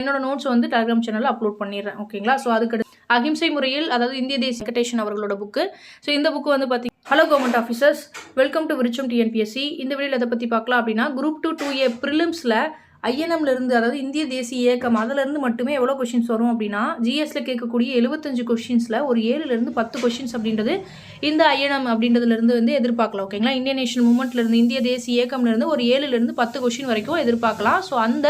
என்னோட நோட்ஸ் வந்து டெலிகிராம் சேனலில் அப்லோட் பண்ணிடுறேன். ஓகேங்களா? ஸோ அதுக்கு அகிம்சை முறையில், அதாவது இந்திய தேசிய வெங்கடேஷன் அவர்களோட புக்கு. ஸோ இந்த புக்கு வந்து பார்த்தீங்கன்னா, hello government officers, welcome to Virucham TNPSC. இந்த வீடியோவில் எதை பற்றி பார்க்கலாம் அப்படின்னா, குரூப் 2 2A ப்ரிலிம்ஸில் ஐஎன்எம்லேருந்து, அதாவது இந்திய தேசிய இயக்கம், அதிலேருந்து மட்டுமே எவ்வளோ கொஷின்ஸ் வரும் அப்படின்னா, ஜிஎஸ்ல கேட்கக்கூடிய 75 கொஷின்ஸில் ஒரு 7லேருந்து 10 கொஷின்ஸ் அப்படின்றது இந்த ஐஎன்எம் அப்படின்றதுலேருந்து வந்து எதிர்பார்க்கலாம். ஓகேங்களா? இந்தியன் நேஷனல் மூவ்மெண்ட்லேருந்து, இந்திய தேசிய இயக்கம்லேருந்து ஒரு 7லேருந்து 10 கொஷின் வரைக்கும் எதிர்பார்க்கலாம். ஸோ அந்த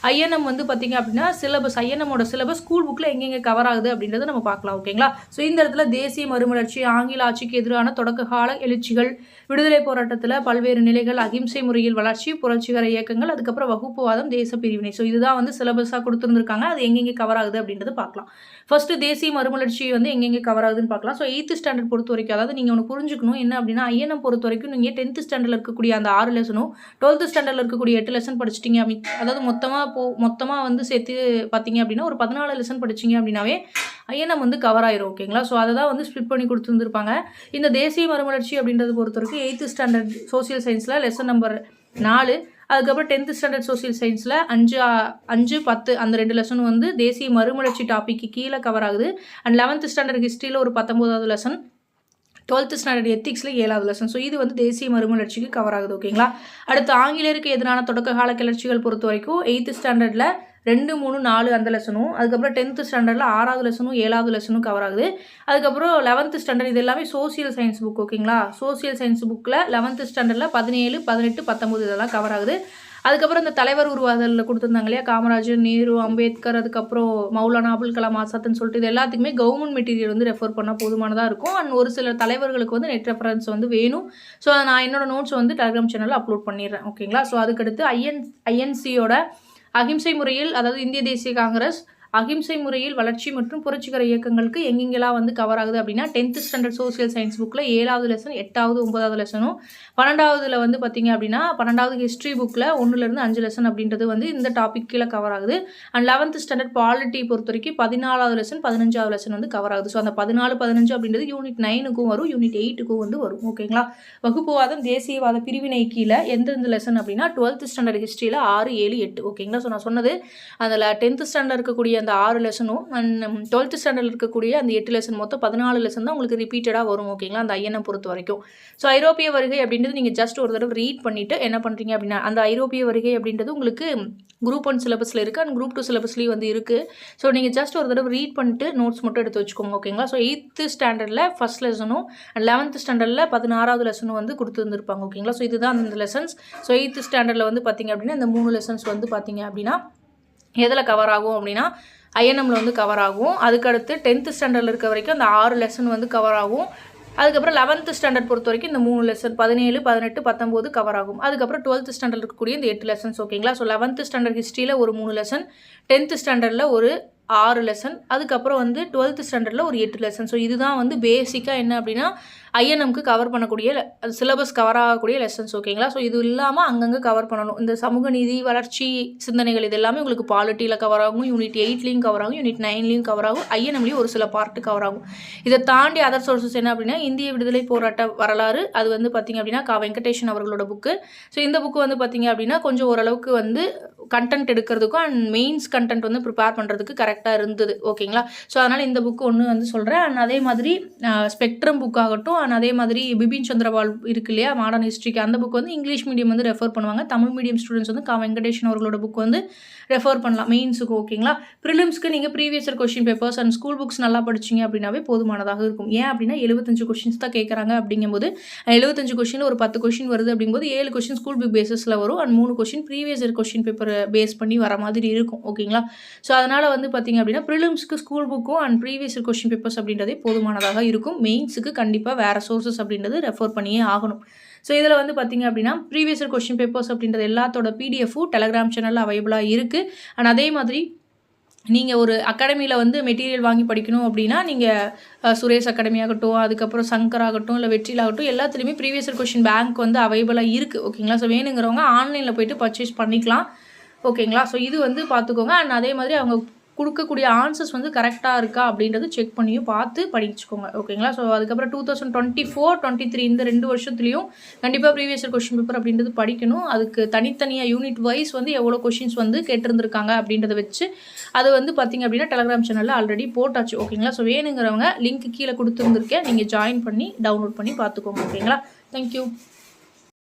ஐஎன்எம் வந்து பார்த்திங்க அப்படின்னா சிலபஸ், ஐஎன்எம்மோட சிலபஸ் ஸ்கூல் புக்கில் எங்கெங்கே கவர் ஆகுது அப்படின்றத நம்ம பார்க்கலாம். ஓகேங்களா? ஸோ இந்த இடத்துல தேசிய மறுமலர்ச்சி, ஆங்கில ஆட்சிக்கு எதிரான தொடக்க கால எழுச்சிகள், விடுதலை போராட்டத்தில் பல்வேறு நிலைகள், அகிம்சை முறையில் வளர்ச்சி, புரட்சிகர இயக்கங்கள், அதுக்கப்புறம் வகுப்புவாதம், தேச பிரிவினை. ஸோ இதுதான் வந்து சிலபஸாக கொடுத்துருந்துருக்காங்க. அது எங்கெங்கே கவர் ஆகுது அப்படின்றது பார்க்கலாம். ஃபர்ஸ்ட்டு தேசிய மறுமலர்ச்சி வந்து எங்கெங்கே கவர் ஆகுதுன்னு பார்க்கலாம். ஸோ 8th ஸ்டாண்டர்ட் பொறுத்த வரைக்கும், அதாவது நீங்கள் ஒன்று புரிஞ்சுக்கணும் என்ன அப்படின்னா, ஐஎன்எம் பொறுத்த வரைக்கும் நீங்கள் 10th ஸ்டாண்டர்டில் இருக்கக்கூடிய அந்த 6 லெசனும் 12th ஸ்டாண்டர்டில் இருக்கக்கூடிய 8 லெசன் படிச்சிட்டிங்க. அதாவது மொத்தமாக வந்து சேர்த்து பார்த்தீங்க அப்படின்னா ஒரு 14 லெசன் படிச்சிங்க அப்படின்னாவே ஐஎன்எம் வந்து கவர் ஆயிரும். ஓகேங்களா? ஸோ அதை தான் வந்து ஸ்ப்ளிட் பண்ணி கொடுத்துருந்துருப்பாங்க. இந்த தேசிய மறுமலர்ச்சி அப்படின்றது பொறுத்த வரைக்கும் 8th ஸ்டாண்டர்ட் சோசியல் சயின்ஸில் லெசன் நம்பர் 4, அதுக்கப்புறம் 10th ஸ்டாண்டர்ட் சோசியல் சயின்ஸில் 5, 10 அந்த 2 லெசனும் வந்து தேசிய மறுமலர்ச்சி டாப்பிக்கு கீழே கவர் ஆகுது. அண்ட் 11th ஸ்டாண்டர்ட் ஹிஸ்ட்ரியில் ஒரு 19வது லெசன், 12th ஸ்டாண்டர்ட் எத்திக்ஸில் 7வது லெசன். ஸோ இது வந்து தேசிய மறுமலர்ச்சிக்கு கவர் ஆகுது. ஓகேங்களா? அடுத்து ஆங்கிலேயருக்கு எதிரான தொடக்க கால கிளர்ச்சிகள் பொறுத்த வரைக்கும் 8th ஸ்டாண்டர்டில் 2, 3, 4 அந்த லெசனும், அதுக்கப்புறம் 10th ஸ்டாண்டர்டில் 6வது லெசனும் 7வது லெசனும் கவர் ஆகுது. அதுக்கப்புறம் 11th ஸ்டாண்டர்ட் இது எல்லாமே சோசியல் சயின்ஸ் புக். ஓகேங்களா? சோசியல் சயின்ஸ் புக்கில் 11th ஸ்டாண்டர்டில் 17, 18, 19 இதெல்லாம் கவர் ஆகுது. அதுக்கப்புறம் இந்த தலைவர் உருவாதலில் கொடுத்துருந்தாங்க இல்லையா, காமராஜர், நேரு, அம்பேத்கர், அதுக்கப்புறம் மௌலானா அபுல் கலாம் ஆசாத்னு சொல்லிட்டு இது எல்லாத்துக்குமே கவர்மெண்ட் மெட்டீரியல் வந்து ரெஃபர் பண்ணால் போதுமானதாக இருக்கும். அண்ட் ஒரு சில தலைவர்களுக்கு வந்து நெட் ரெஃபரன்ஸ் வந்து வேணும். ஸோ நான் என்னோட நோட்ஸ் வந்து டெலிகிராம் சேனலில் அப்லோட் பண்ணிடுறேன். ஓகேங்களா? ஸோ அதுக்கடுத்து ஐஎன்சியோட அகிம்சை முறையில், அதாவது இந்திய தேசிய காங்கிரஸ் அகிம்சை முறையில் வளர்ச்சி மற்றும் புரட்சிகர இயக்கங்களுக்கு எங்கெங்கெல்லாம் வந்து கவர் ஆகுது அப்படின்னா, 10th ஸ்டாண்டர்ட் சோசியல் சயின்ஸ் புக்கில் 7வது லெசன், 8வது, 9வது லெசனும், 12வதுல வந்து பார்த்தீங்க அப்படின்னா 12வது ஹிஸ்ட்ரி புக்கில் 1லேருந்து 5 லெசன் அப்படின்றது வந்து இந்த டாபிக் கீழே கவர் ஆகுது. அண்ட் 11th ஸ்டாண்டர்ட் பாலிட்டி பொறுத்த வரைக்கும் 14வது லெசன், 15வது லெசன் வந்து கவர் ஆகுது. ஸோ அந்த 14, 15 அப்படின்றது யூனிட் 9க்கும் வரும், யூனிட் 8க்கும் வந்து வரும். ஓகேங்களா? வகுப்புவாதம், தேசியவாத பிரிவினை கீழே எந்தெந்த லெசன் அப்படின்னா 12th ஸ்டாண்டர்ட் ஹிஸ்ட்ரியில் 6, 7, 8. ஓகேங்களா? ஸோ நான் சொன்னது அதில் 10th ஸ்டாண்டர்ட் இருக்கக்கூடிய அந்த 6 லெசனும் அண்ட் 12th ஸ்டாண்டர்டில் இருக்கக்கூடிய அந்த 8 லெசன், மொத்தம் 14 லெசன் தான் உங்களுக்கு ரிப்பீட்டடாக வரும். ஓகேங்களா? அந்த ஐஎன்எம் பொறுத்த வரைக்கும். ஸோ ஐரோப்பிய வருகை அப்படின்றது நீங்கள் ஜஸ்ட் ஒரு தடவை ரீட் பண்ணிவிட்டு என்ன பண்ணுறீங்க அப்படின்னா, அந்த ஐரோப்பிய வருகை அப்படின்றது உங்களுக்கு குரூப் 1 சிலபஸில் இருக்குது அண்ட் குரூப் 2 சிலபஸ்லேயும் வந்து இருக்குது. ஸோ நீங்கள் ஜஸ்ட் ஒரு தடவை ரீட் பண்ணிட்டு நோட்ஸ் மட்டும் எடுத்து வச்சுக்கோங்க. ஓகேங்களா? ஸோ 8th ஸ்டாண்டர்டில் ஃபஸ்ட் லெசனும் அண்ட் 11th ஸ்டாண்டர்டில் 16வது லெசனும் வந்து கொடுத்துருந்துருப்பாங்க. ஓகேங்களா? ஸோ இதுதான் அந்த லெசன்ஸ். ஸோ 8th ஸ்டாண்டர்டில் வந்து பார்த்திங்க அப்படின்னா இந்த 3 லெசன்ஸ் வந்து பார்த்திங்க அப்படின்னா எதில் கவர் ஆகும் அப்படின்னா ஐஎன்எம்மில் வந்து கவர் ஆகும். அதுக்கடுத்து 10th ஸ்டாண்டர்டில் இருக்க வரைக்கும் அந்த 6 லெசன் வந்து கவர் ஆகும். அதுக்கப்புறம் 11th ஸ்டாண்டர்ட் பொறுத்த வரைக்கும் இந்த 3 லெசன் 17, 18, 19 கவர் ஆகும். அதுக்கப்புறம் 12th ஸ்டாண்டர்ட் இருக்கக்கூடிய இந்த 8 லெசன்ஸ். ஓகேங்களா? ஸோ 11th ஸ்டாண்டர்ட் ஹிஸ்ட்ரியில் ஒரு 3 லெசன், 10th ஸ்டாண்டர்டில் ஒரு 6 லெசன், அதுக்கப்புறம் வந்து 12th ஸ்டாண்டர்டில் ஒரு 8 லெசன். ஸோ இதுதான் வந்து பேசிக்காக என்ன அப்படின்னா ஐஎன்எம்க்கு கவர் பண்ணக்கூடிய சிலபஸ் கவர் ஆகக்கூடிய லெசன்ஸ். ஓகேங்களா? ஸோ இது இல்லாமல் அங்கங்கே கவர் பண்ணணும். இந்த சமூக நீதி, வளர்ச்சி சிந்தனைகள் இது எல்லாமே உங்களுக்கு பாலிட்டியில் கவர் ஆகும், யூனிட் 8லேயும் கவர் ஆகும், யூனிட் 9லேயும் கவர் ஆகும், ஐஎன்எம்லேயும் ஒரு சில பார்ட்டு கவர் ஆகும். இதை தாண்டி அதர் சோர்ஸஸ் என்ன அப்படின்னா, இந்திய விடுதலை போராட்ட வரலாறு, அது வந்து பார்த்திங்க அப்படின்னா வெங்கடேஷன் அவர்களோட புக்கு. ஸோ இந்த புக்கு வந்து பார்த்திங்க அப்படின்னா கொஞ்சம் ஓரளவுக்கு வந்து கண்டென்ட் எடுக்கிறதுக்கும் அண்ட் மெயின்ஸ் கண்டென்ட் வந்து ப்ரிப்பேர் பண்ணுறதுக்கு கரெக்டாக இருந்தது. ஓகேங்களா? ஸோ அதனால் இந்த புக்கு ஒன்று வந்து சொல்கிறேன். அண்ட் அதே மாதிரி ஸ்பெக்ட்ரம் புக் ஆகட்டும், அண்ட் அதே மாதிரி பிபின் சந்திரபால் இருக்கு இல்லையா, மாடர்ன் ஹிஸ்ட்ரிக்கு, அந்த புக் வந்து இங்கிலீஷ் மீடியம் வந்து ரெஃபர் பண்ணுவாங்க. தமிழ் மீடியம் ஸ்டூடெண்ட்ஸ் வந்து வெங்கடேஷன் அவர்களோட புக் வந்து ரெஃபர் பண்ணலாம் மெயின்ஸுக்கு. ஓகேங்களா? ப்ரிலிம்ஸ்க்கு நீங்கள் previous year question papers and school books நல்லா படிச்சிங்க அப்படின்னாவே போதுமானதாக இருக்கும். ஏன் அப்படின்னா 75 கொஸ்டின்ஸ் தான் கேட்குறாங்க. அப்படிங்கும்போது 75 கொஸ்டின் ஒரு 10 கொஸ்டின் வருது அப்படிங்கும்போது 7 கொஸ்டின் ஸ்கூல் புக் பேஸஸில் வரும் and 3 question previous year question paper base பண்ணி வர மாதிரி இருக்கும். ஓகேங்களா? ஸோ அதனால் வந்து பார்த்திங்க அப்படின்னா ப்ரிலிம்ஸ்க்கு ஸ்கூல் புக்கும் and previous year question papers அப்படின்றதே போதுமானதாக இருக்கும். மெயின்ஸுக்கு கண்டிப்பாக வேறு சோர்ஸஸ் அப்படின்றது ரெஃபர் பண்ணியே ஆகணும். ஸோ இதில் வந்து பார்த்திங்க அப்படின்னா ப்ரீவியஸ் இயர் கொஸ்டின் பேப்பர்ஸ் அப்படின்றது எல்லாத்தோட பிடிஎஃப்பும் டெலிகிராம் சேனலில் அவைலபிளாக இருக்குது. அண்ட் அதே மாதிரி நீங்கள் ஒரு அகாடமியில் வந்து மெட்டீரியல் வாங்கி படிக்கணும் அப்படின்னா நீங்கள் சுரேஷ் அகாடமி ஆகட்டும், அதுக்கப்புறம் சங்கர் ஆகட்டும், இல்லை வெற்றியில் ஆகட்டும், எல்லாத்துலேயுமே ப்ரீவியஸ் இயர் கொஸ்டின் பேங்க் வந்து அவைலபிளாக இருக்குது. ஓகேங்களா? ஸோ வேணுங்கிறவங்க ஆன்லைனில் போய்ட்டு பர்ச்சேஸ் பண்ணிக்கலாம். ஓகேங்களா? ஸோ இது வந்து பார்த்துக்கோங்க. அண்ட் அதே மாதிரி அவங்க கொடுக்கக்கூடிய ஆன்சர்ஸ் வந்து கரெக்டாக இருக்கா அப்படின்றது செக் பண்ணியும் பார்த்து படிச்சுக்கோங்க. ஓகேங்களா? ஸோ அதுக்கப்புறம் 2024, 23 இந்த 2 வருஷத்துலேயும் கண்டிப்பாக ப்ரீவியஸ் இயர் கொஸ்டின் பேப்பர் அப்படின்றது படிக்கணும். அதுக்கு தனித்தனியாக யூனிட் வைஸ் வந்து எவ்வளோ கொஷின்ஸ் வந்து கேட்டிருந்துருக்காங்க அப்படின்றத வச்சு அது வந்து பார்த்திங்க அப்படின்னா டெலகிராம் சேனலில் ஆல்ரெடி போட்டாச்சு. ஓகேங்களா? ஸோ வேணுங்கிறவங்க லிங்க் கீழே கொடுத்துருந்துருக்கேன், நீங்கள் ஜாயின் பண்ணி டவுன்லோட் பண்ணி பார்த்துக்கோங்க. ஓகேங்களா? தேங்க்யூ.